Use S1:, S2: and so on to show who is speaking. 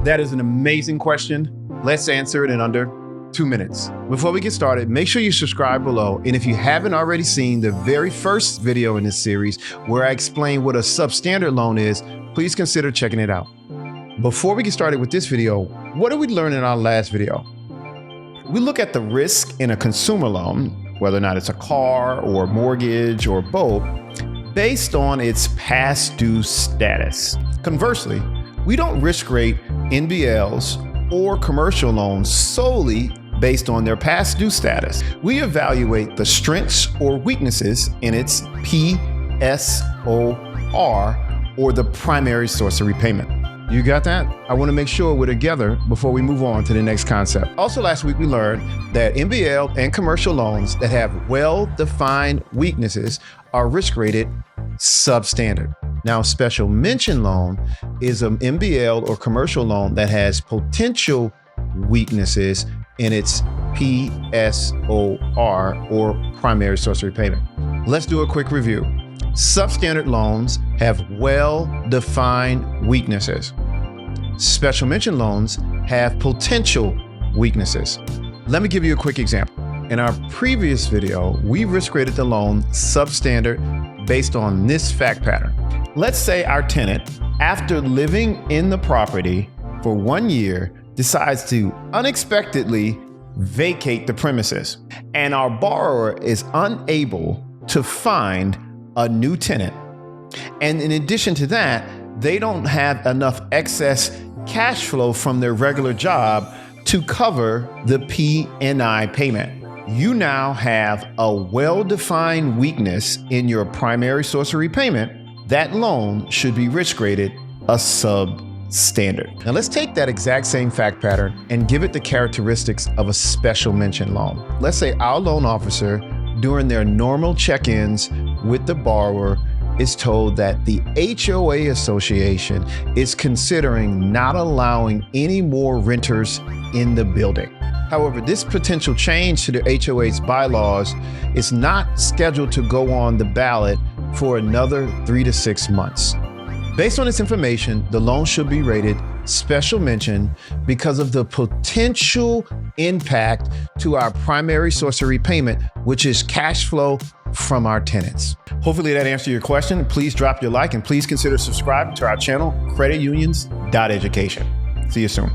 S1: That is an amazing question. Let's answer it in under 2 minutes. Before we get started, make sure you subscribe below. And if you haven't already seen the very first video in this series where I explain what a substandard loan is, please consider checking it out. Before we get started with this video, what did we learn in our last video? We look at the risk in a consumer loan, whether or not it's a car or mortgage or both, based on its past due status. Conversely, we don't risk rate NBLs or commercial loans solely based on their past due status. We evaluate the strengths or weaknesses in its PSOR, or the primary source of repayment. You got that? I want to make sure we're together before we move on to the next concept. Also last week, we learned that NBL and commercial loans that have well-defined weaknesses are risk rated substandard. Now, special mention loan is an NBL or commercial loan that has potential weaknesses in its PSOR, or primary source of repayment. Let's do a quick review. Substandard loans have well-defined weaknesses. Special mention loans have potential weaknesses. Let me give you a quick example. In our previous video, we risk rated the loan substandard based on this fact pattern. Let's say our tenant, after living in the property for 1 year, decides to unexpectedly vacate the premises, and our borrower is unable to find a new tenant. And in addition to that, they don't have enough excess cash flow from their regular job to cover the P&I payment. You now have a well-defined weakness in your primary source of repayment. That loan should be risk rated a substandard. Now let's take that exact same fact pattern and give it the characteristics of a special mention loan. Let's say our loan officer, during their normal check-ins with the borrower, is told that the HOA association is considering not allowing any more renters in the building. However, this potential change to the HOA's bylaws is not scheduled to go on the ballot for another 3 to 6 months. Based on this information, the loan should be rated special mention because of the potential impact to our primary source of repayment, which is cash flow from our tenants. Hopefully that answered your question. Please drop your like and please consider subscribing to our channel, CreditUnion.Education. See you soon.